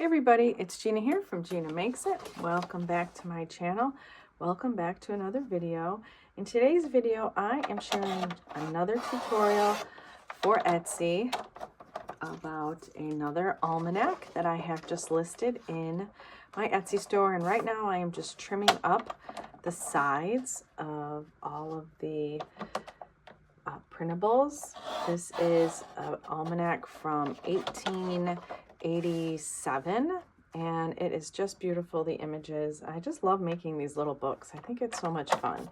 Hey everybody, it's Gina here from Gina Makes It. Welcome back to my channel. Welcome back to another video. In today's video, I am sharing another tutorial for Etsy about another almanac that I have just listed in my Etsy store. And right now I am just trimming up the sides of all of the printables. This is an almanac from 1887 and it is just beautiful. The images, I just love making these little books. I think it's so much fun.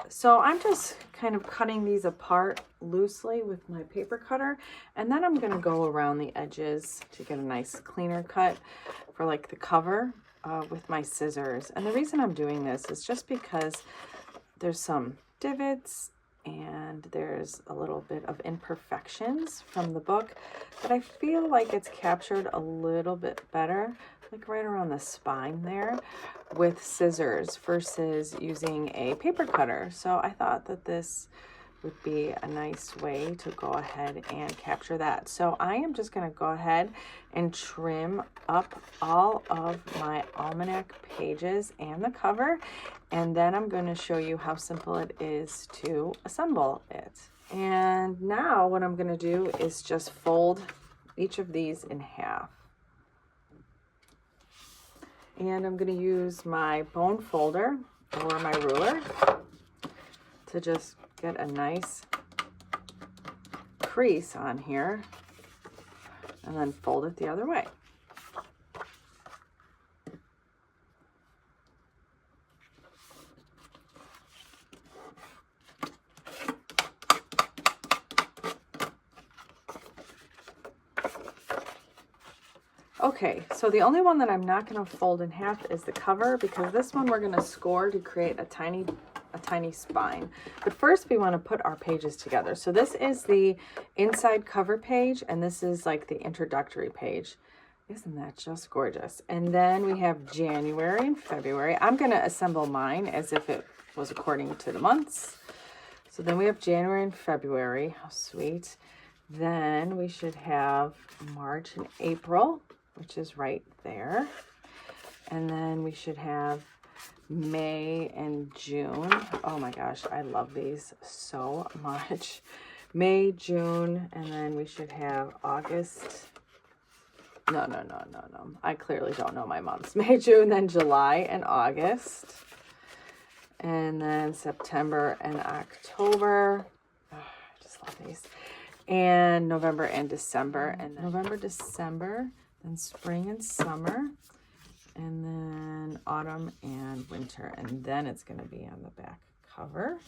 So I'm just kind of cutting these apart loosely with my paper cutter, and then I'm going to go around the edges to get a nice cleaner cut for like the cover with my scissors. And the reason I'm doing this is just because there's some divots and there's a little bit of imperfections from the book that I feel like it's captured a little bit better, like right around the spine there, with scissors versus using a paper cutter. So I thought that this would be a nice way to go ahead and capture that. So I am just going to go ahead and trim up all of my almanac pages and the cover, and then I'm going to show you how simple it is to assemble it. And now what I'm going to do is just fold each of these in half. And I'm going to use my bone folder or my ruler to just get a nice crease on here and then fold it the other way. Okay, so the only one that I'm not going to fold in half is the cover, because this one we're going to score to create a tiny spine. But first we want to put our pages together. So this is the inside cover page, and this is like the introductory page. Isn't that just gorgeous? And then we have January and February. I'm going to assemble mine as if it was according to the months. So then we have January and February. How sweet. Then we should have March and April, which is right there. And then we should have May and June. Oh my gosh, I love these so much. May, June, and then we should have August. No. I clearly don't know my months. May, June, then July and August. And then September and October. Oh, I just love these. And November and December. And then November, December, then spring and summer. And then autumn and winter, and then it's going to be on the back cover.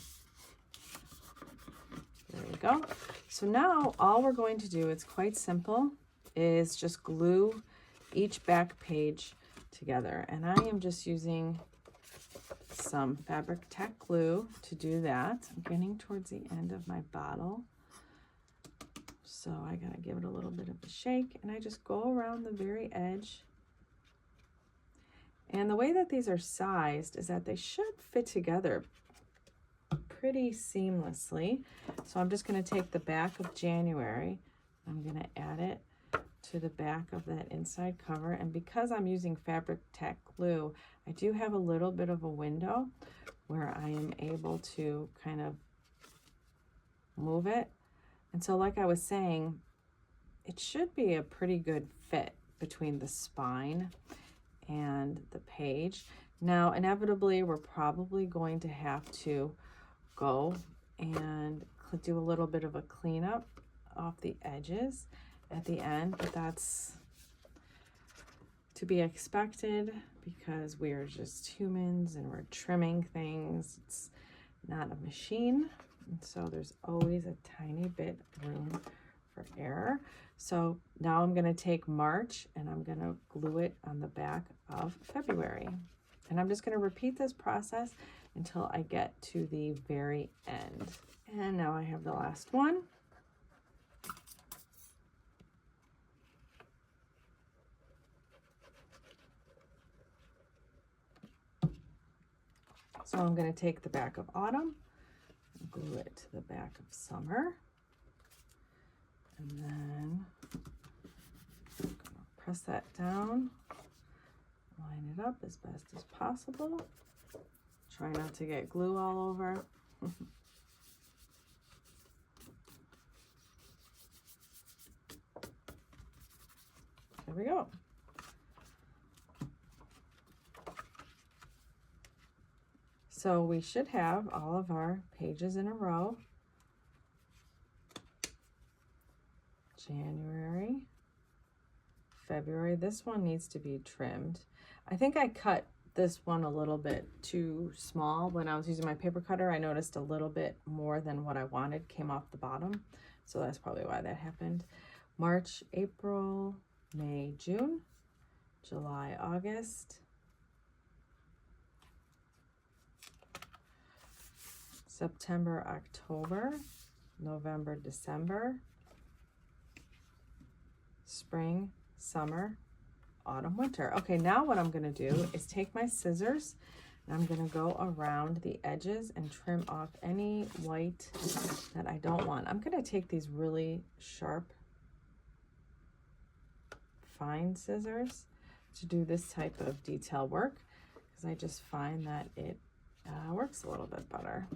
There we go. So now all we're going to do, it's quite simple, is just glue each back page together. And I am just using some fabric tack glue to do that. I'm getting towards the end of my bottle, so I got to give it a little bit of a shake, and I just go around the very edge. And the way that these are sized is that they should fit together pretty seamlessly. So I'm just going to take the back of January, I'm going to add it to the back of that inside cover. And because I'm using fabric tack glue, I do have a little bit of a window where I am able to kind of move it. And so like I was saying, it should be a pretty good fit between the spine and the page. Now, inevitably, we're probably going to have to go and do a little bit of a cleanup off the edges at the end, but that's to be expected because we are just humans and we're trimming things. It's not a machine, and so there's always a tiny bit of room for error. So now I'm going to take March and I'm going to glue it on the back of February. And I'm just going to repeat this process until I get to the very end. And now I have the last one. So I'm going to take the back of autumn and glue it to the back of summer. And then press that down, line it up as best as possible. Try not to get glue all over. There we go. So we should have all of our pages in a row. January, February. This one needs to be trimmed. I think I cut this one a little bit too small. When I was using my paper cutter, I noticed a little bit more than what I wanted came off the bottom. So that's probably why that happened. March, April, May, June, July, August, September, October, November, December, spring, summer, autumn, winter. Okay, now what I'm gonna do is take my scissors and I'm gonna go around the edges and trim off any white that I don't want. I'm gonna take these really sharp, fine scissors to do this type of detail work because I just find that it works a little bit better.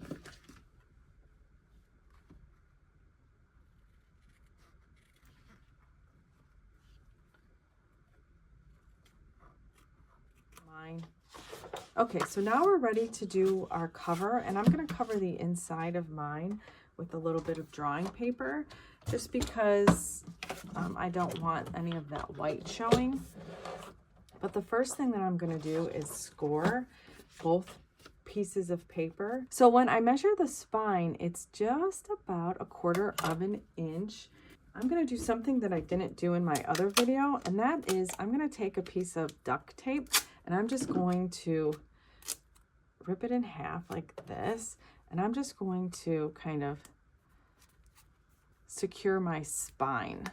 Okay, so now we're ready to do our cover, and I'm going to cover the inside of mine with a little bit of drawing paper just because I don't want any of that white showing. But the first thing that I'm going to do is score both pieces of paper. So when I measure the spine, it's just about 1/4 of an inch. I'm going to do something that I didn't do in my other video, and that is I'm going to take a piece of duct tape and I'm just going to rip it in half like this, and I'm just going to kind of secure my spine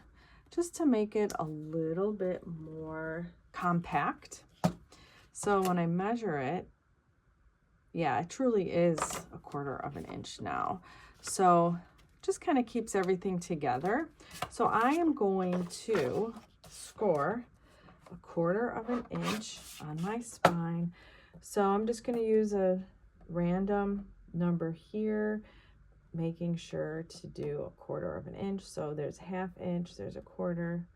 just to make it a little bit more compact. So when I measure it, yeah, it truly is 1/4 of an inch now. So just kind of keeps everything together. So I am going to score 1/4 of an inch on my spine. So I'm just going to use a random number here, making sure to do 1/4 of an inch. So there's 1/2 inch, there's 1/4.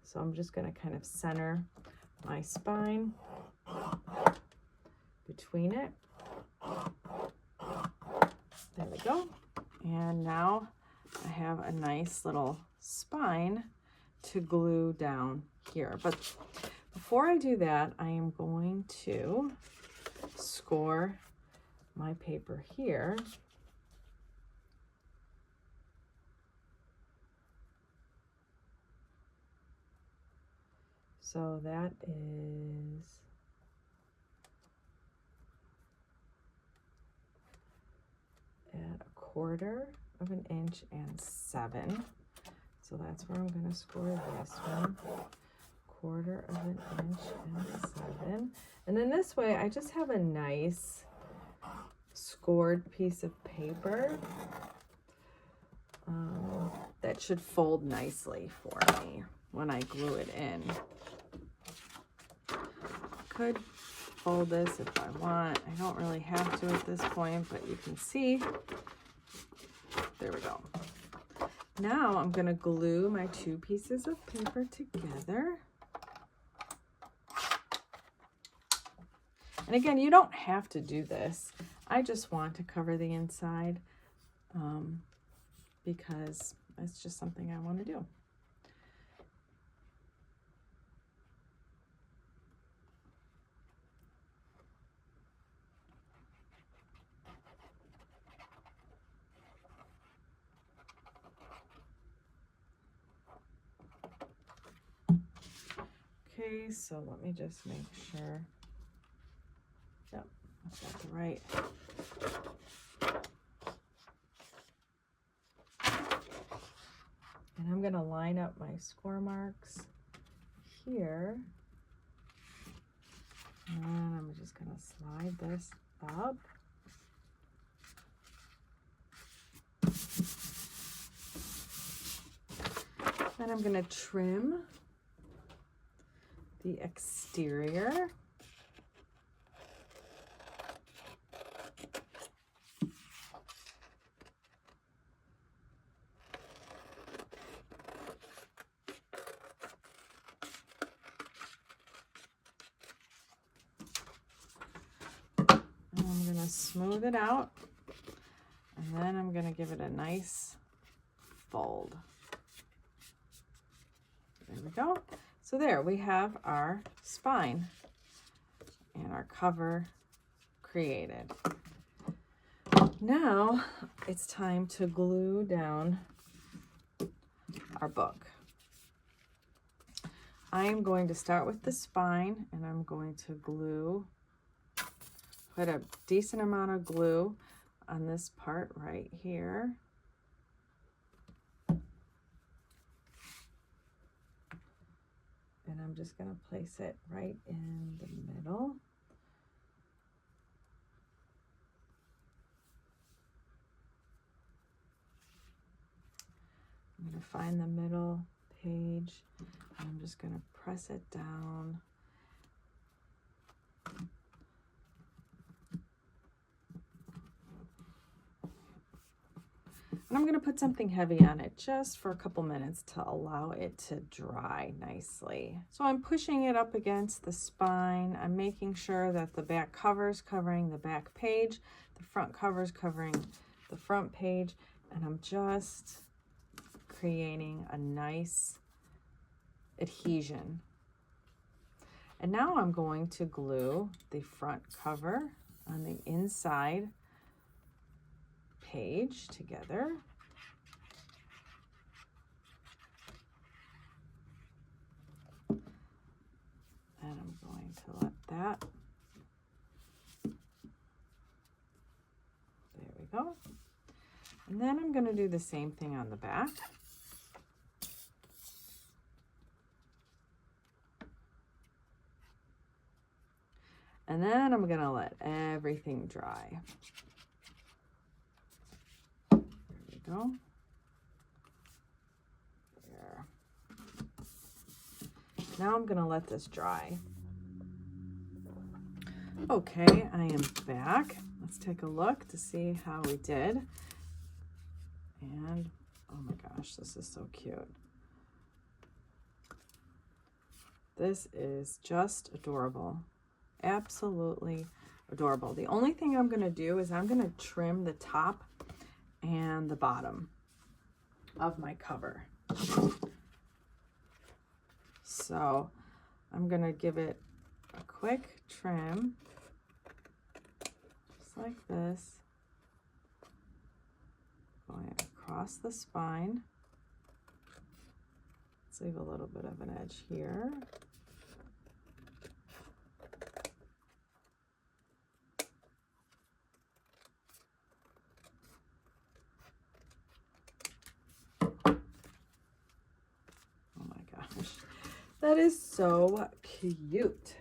So I'm just going to kind of center my spine between it. There we go. And now I have a nice little spine to glue down here. But before I do that, I am going to score my paper here. So that is at 1/4 of an inch and 7. So that's where I'm going to score this one. 1/4 of an inch and 7. And then this way I just have a nice scored piece of paper that should fold nicely for me when I glue it in. Could fold this if I want. I don't really have to at this point, but you can see. There we go. Now I'm going to glue my 2 pieces of paper together. And again, you don't have to do this. I just want to cover the inside because it's just something I want to do. Okay, so let me just make sure. Yep, I've got the right. And I'm going to line up my score marks here. And I'm just going to slide this up. Then I'm going to trim the exterior. I'm going to smooth it out, and then I'm going to give it a nice fold. There we go. So there we have our spine and our cover created. Now it's time to glue down our book. I am going to start with the spine, and I'm going to put a decent amount of glue on this part right here. And I'm just going to place it right in the middle. I'm going to find the middle page. And I'm just going to press it down. And I'm going to put something heavy on it just for a couple minutes to allow it to dry nicely. So I'm pushing it up against the spine. I'm making sure that the back cover is covering the back page, the front cover is covering the front page, and I'm just creating a nice adhesion. And now I'm going to glue the front cover on the inside page together. And I'm going to let that, there we go. And then I'm going to do the same thing on the back. And then I'm going to let everything dry. Go there. Now I'm going to let this dry. Okay, I am back. Let's take a look to see how we did. And oh my gosh, this is so cute. This is just adorable. Absolutely adorable. The only thing I'm going to do is I'm going to trim the top and the bottom of my cover. So I'm going to give it a quick trim, just like this, going across the spine. Let's leave a little bit of an edge here. That is so cute.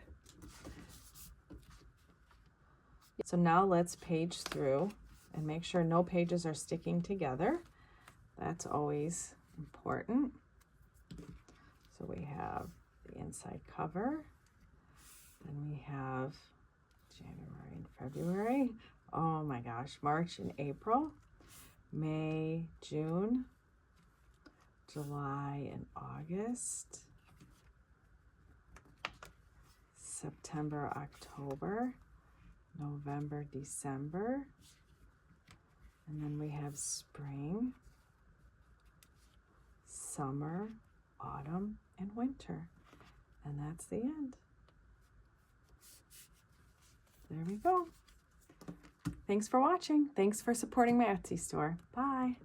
So now let's page through and make sure no pages are sticking together. That's always important. So we have the inside cover, then we have January and February. Oh my gosh, March and April, May, June, July and August, September, October, November, December, and then we have spring, summer, autumn, and winter. And that's the end. There we go. Thanks for watching. Thanks for supporting my Etsy store. Bye.